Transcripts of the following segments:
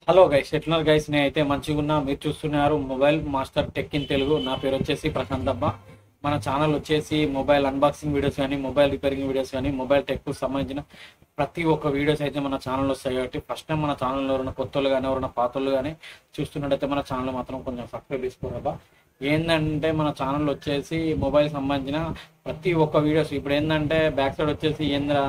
Hello guys, ఎట్లున్నారు guys? నేనైతే మంచిగా ఉన్నా. మీరు చూస్తున్నారు mobile master tech in Telugu. నా పేరు వచ్చేసి ప్రశాంత్ అబ్బా. మన ఛానల్ వచ్చేసి మొబైల్ అన్బాక్సింగ్ వీడియోస్ కానీ, మొబైల్ రిపేరింగ్ వీడియోస్ కానీ, మొబైల్ టెక్కు సంబంధించిన ప్రతి ఒక్క వీడియోస్ అయితే మన ఛానల్ వస్తాయి. కాబట్టి ఫస్ట్ టైం మన ఛానల్లో ఎవరైనా కొత్తలు కానీ ఎవరైనా పాతలు కానీ చూస్తున్నట్టయితే మన ఛానల్ మాత్రం కొంచెం సబ్స్క్రైబ్ చేసుకోరబ్బా. ఏంటంటే మన ఛానల్ వచ్చేసి మొబైల్ సంబంధించిన ప్రతి ఒక్క వీడియోస్ ఇప్పుడు ఏంటంటే బ్యాక్ సైడ్ వచ్చేసి ఏంద్రా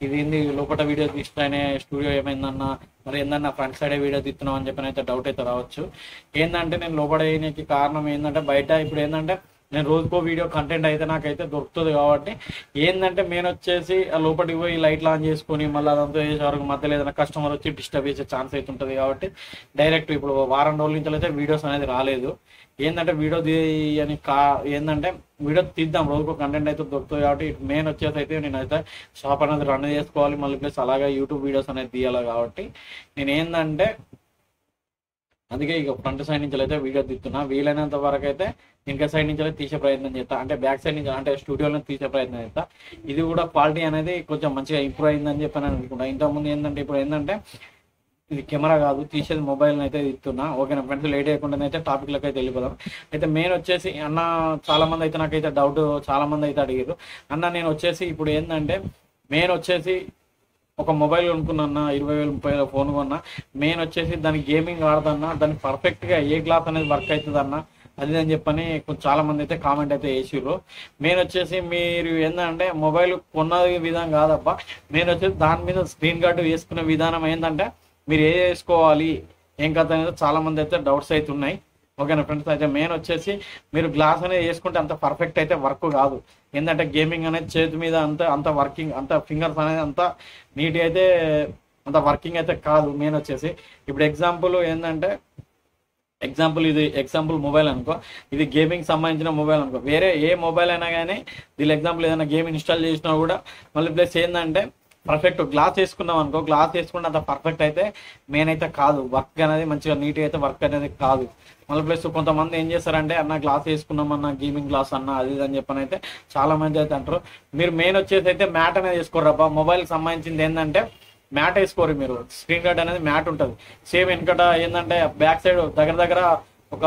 ఇది ఏంది లోపల వీడియో తీస్తానే స్టూడియో ఏమైందన్నా, మరి ఏందన్నా ఫ్రంట్ సైడే వీడియో తీస్తున్నాం అని చెప్పిన అయితే డౌట్ అయితే రావచ్చు. ఏంటంటే నేను లోపల వేయడానికి కారణం ఏంటంటే బయట ఇప్పుడు ఏంటంటే నేను రోజుకో వీడియో కంటెంట్ అయితే నాకైతే దొరుకుతుంది. కాబట్టి ఏంటంటే నేను వచ్చేసి ఆ లోపలికి పోయి లైట్లు ఆన్ చేసుకొని మళ్ళీ అదంతా చేసే వరకు మధ్యలో ఏదైనా కస్టమర్ వచ్చి డిస్టర్బ్ చేసే ఛాన్స్ అయితే ఉంటుంది. కాబట్టి డైరెక్ట్ ఇప్పుడు వారం రోజుల నుంచి అయితే వీడియోస్ అనేది రాలేదు. ఏంటంటే వీడియో అని ఏంటంటే వీడియో తీద్దాం, రోజుకో కంటెంట్ అయితే దొరుకుతుంది. కాబట్టి మెయిన్ వచ్చేసి అయితే నేనైతే షాప్ అనేది రన్ చేసుకోవాలి, మళ్ళీ ప్లస్ అలాగే యూట్యూబ్ వీడియోస్ అనేది తీయాలి. కాబట్టి నేను ఏంటంటే అందుకే ఇక ఫ్రంట్ సైడ్ నుంచి అయితే వీడియో తీస్తున్నా. వీలైనంత వరకు అయితే ఇంకా సైడ్ నుంచి అయితే తీసే ప్రయత్నం చేస్తా, అంటే బ్యాక్ సైడ్ నుంచి అంటే స్టూడియోలో తీసే ప్రయత్నం చేస్తా. ఇది కూడా క్వాలిటీ అనేది కొంచెం మంచిగా ఇంప్రూవ్ అయిందని చెప్పి నేను అనుకుంటా. ఇంతకుముందు ఏంటంటే ఇప్పుడు ఏంటంటే ఇది కెమెరా కాదు, తీసేది మొబైల్ని అయితే తీస్తున్నా. ఓకేనా ఫ్రెండ్స్, లేట్ అయ్యకుండా అయితే టాపిక్లకు అయితే వెళ్ళిపోదాం. అయితే మెయిన్ వచ్చేసి అన్న చాలా మంది అయితే నాకైతే డౌట్ చాలా మంది అయితే అడిగారు. అన్న నేను వచ్చేసి ఇప్పుడు ఏంటంటే మెయిన్ వచ్చేసి ఒక మొబైల్ కొనుక్కున్నా, 20,000 30,000 ఫోన్ కొన్నా. మెయిన్ వచ్చేసి దానికి గేమింగ్ ఆడదన్నా, దానికి పర్ఫెక్ట్గా ఏ గ్లాస్ అనేది వర్క్ అవుతుంది అన్న అది అని చెప్పని కొంచెం చాలా మంది అయితే కామెంట్ అయితే వేసిర్రు. మెయిన్ వచ్చేసి మీరు ఏంటంటే మొబైల్ కొన్న విధానం కాదబ్బా, మెయిన్ వచ్చేసి దాని మీద స్క్రీన్ గార్డు వేసుకునే విధానం ఏంటంటే మీరు ఏ వేసుకోవాలి ఏం కథ అనేది చాలా మంది అయితే డౌట్స్ అయితే ఉన్నాయి. ఓకేనా ఫ్రెండ్స్, అయితే మెయిన్ వచ్చేసి మీరు గ్లాస్ అనేది వేసుకుంటే అంత పర్ఫెక్ట్ అయితే వర్క్ కాదు. ఏంటంటే గేమింగ్ అనేది చేతి మీద అంత వర్కింగ్ అంత ఫింగర్స్ అనేది అంత నీట్గా అయితే అంత వర్కింగ్ అయితే కాదు. మెయిన్ వచ్చేసి ఇప్పుడు ఎగ్జాంపుల్ ఏంటంటే ఇది ఎగ్జాంపుల్ మొబైల్ అనుకో, ఇది గేమింగ్ సంబంధించిన మొబైల్ అనుకో, వేరే ఏ మొబైల్ అయినా కానీ దీని ఎగ్జాంపుల్ ఏదైనా గేమ్ ఇన్స్టాల్ చేసినా కూడా మళ్ళీ ప్లస్ ఏంటంటే పర్ఫెక్ట్ గ్లాస్ వేసుకున్నాం అనుకో, గ్లాస్ వేసుకుంటే అంత పర్ఫెక్ట్ అయితే మెయిన్ అయితే కాదు. వర్క్ అనేది మంచిగా నీట్గా అయితే వర్క్ అనేది కాదు. మళ్ళీ ప్లస్ కొంతమంది ఏం చేస్తారంటే అన్న గ్లాస్ వేసుకున్నాం అన్న గేమింగ్ గ్లాస్ అన్న అది అని చెప్పని అయితే చాలా మంది అయితే అంటారు. మీరు మెయిన్ వచ్చేసి అయితే మ్యాట్ అనేది వేసుకోరు అబ్బా. మొబైల్కి సంబంధించింది ఏంటంటే మ్యాట్ వేసుకోరు మీరు. స్క్రీన్ గార్డ్ అనేది మ్యాట్ ఉంటుంది. సేమ్ వెనకట ఏంటంటే బ్యాక్ సైడ్ దగ్గర ఒక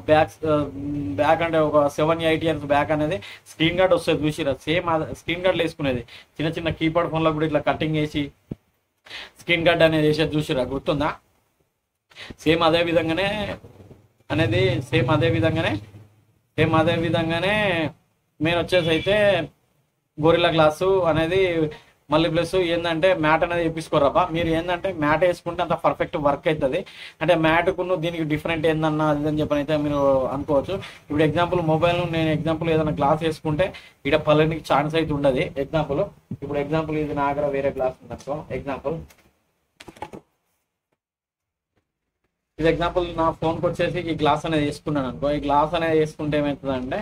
బ్యాక్ అంటే ఒక 7-8 ఇయర్స్ బ్యాక్ అనేది స్క్రీన్ గార్డ్ వస్తుంది చూసిరా. సేమ్ స్క్రీన్ గార్డ్లు వేసుకునేది. చిన్న కీప్యాడ్ ఫోన్లో కూడా ఇట్లా కటింగ్ వేసి స్క్రీన్ గార్డ్ అనేది వేసేది చూసిరా, గుర్తుందా? సేమ్ అదే విధంగానే మెయిన్ వచ్చేసి అయితే గొరిల్లా గ్లాసు అనేది మళ్ళీ ప్లస్ ఏంటంటే మ్యాట్ అనేది వేపించుకోరబ్బా. మీరు ఏంటంటే మ్యాట్ వేసుకుంటే అంత పర్ఫెక్ట్ వర్క్ అవుతుంది. అంటే మ్యాట్కును దీనికి డిఫరెంట్ ఏందన్నా అది అని చెప్పని అయితే మీరు అనుకోవచ్చు. ఇప్పుడు ఎగ్జాంపుల్ మొబైల్ నేను ఎగ్జాంపుల్ ఏదైనా గ్లాస్ వేసుకుంటే ఇక్కడ పల్లెనికి ఛాన్స్ అయితే ఉండదు. ఎగ్జాంపుల్ ఇది నా దగ్గర వేరే గ్లాస్ ఉందనుకో, ఎగ్జాంపుల్ నా ఫోన్కి వచ్చేసి ఈ గ్లాస్ అనేది వేసుకున్నాను అనుకో. ఈ గ్లాస్ అనేది వేసుకుంటే ఏమవుతుందంటే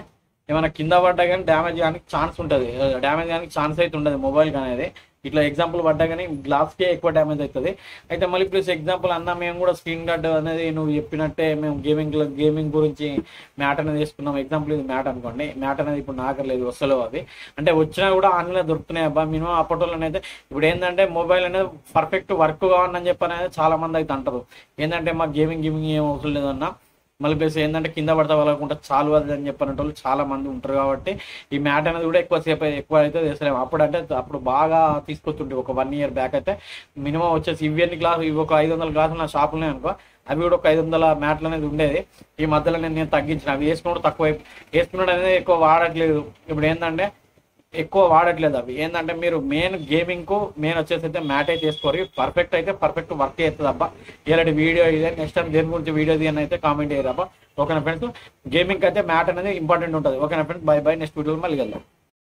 ఏమైనా కింద పడ్డా కానీ డ్యామేజ్ కానీ ఛాన్స్ ఉంటుంది, డ్యామేజ్ కానీ ఛాన్స్ అయితే ఉండదు మొబైల్కి అనేది. ఇట్లా ఎగ్జాంపుల్ పడ్డా కానీ గ్లాస్కే ఎక్కువ డ్యామేజ్ అవుతుంది. అయితే మళ్ళీ ప్లస్ ఎగ్జాంపుల్ అన్న మేము కూడా స్క్రీన్ గార్డ్ అనేది నువ్వు చెప్పినట్టే మేము గేమింగ్ గురించి మ్యాట్ అనేది వేసుకున్నాం. ఎగ్జాంపుల్ ఇది మ్యాట్ అనుకోండి, మ్యాట్ అనేది ఇప్పుడు నాకర్లేదు వస్తలేవు అవి, అంటే వచ్చినా కూడా ఆన్లైన్లో దొరుకుతున్నాయి అబ్బా. మినిమం అప్పట్లోనైతే ఇప్పుడు ఏంటంటే మొబైల్ అనేది పర్ఫెక్ట్ వర్క్ కావాలని చెప్పి అనేది చాలా మంది అయితే అంటారు. ఏంటంటే మాకు గేమింగ్ ఏం అవసరం లేదన్నా, మళ్ళీ ప్లస్ ఏంటంటే కింద పడతా వాళ్ళకుంటే చాలు అది అని చెప్పినట్టు వాళ్ళు చాలా మంది ఉంటారు. కాబట్టి ఈ మ్యాట్ అనేది కూడా ఎక్కువ అయితే చేస్తలేము. అప్పుడు బాగా తీసుకొస్తుంటే ఒక 1 year బ్యాక్ అయితే మినిమం వచ్చేసి ఇవి ఒక 500 గ్లాసులు నా షాపులోనే అనుకో, అవి కూడా ఒక 500 మ్యాట్లు అనేది ఉండేది. ఈ మధ్యలో నేను తగ్గించిన, అవి వేసుకున్నాడు అనేది ఎక్కువ వాడట్లేదు. ఇప్పుడు ఏంటంటే ఎక్కువ వాడట్లేదు అవి. ఏంటంటే మీరు మెయిన్ గేమింగ్కు మెయిన్ వచ్చేసి అయితే మ్యాట్ అయితే వేసుకోరు. పర్ఫెక్ట్ వర్క్ అవుతుంది అబ్బా. ఇలాంటి వీడియో ఇదే నెక్స్ట్ టైం దేని గురించి వీడియో అని అయితే కామెంట్ చేయరు అబ్బా. ఓకేనా ఫ్రెండ్స్, గేమింగ్ అయితే మ్యాట్ అనేది ఇంపార్టెంట్ ఉంటుంది. ఓకేనా ఫ్రెండ్స్, బై నెక్స్ట్ వీడియోలో మళ్ళీ వెళ్దాం.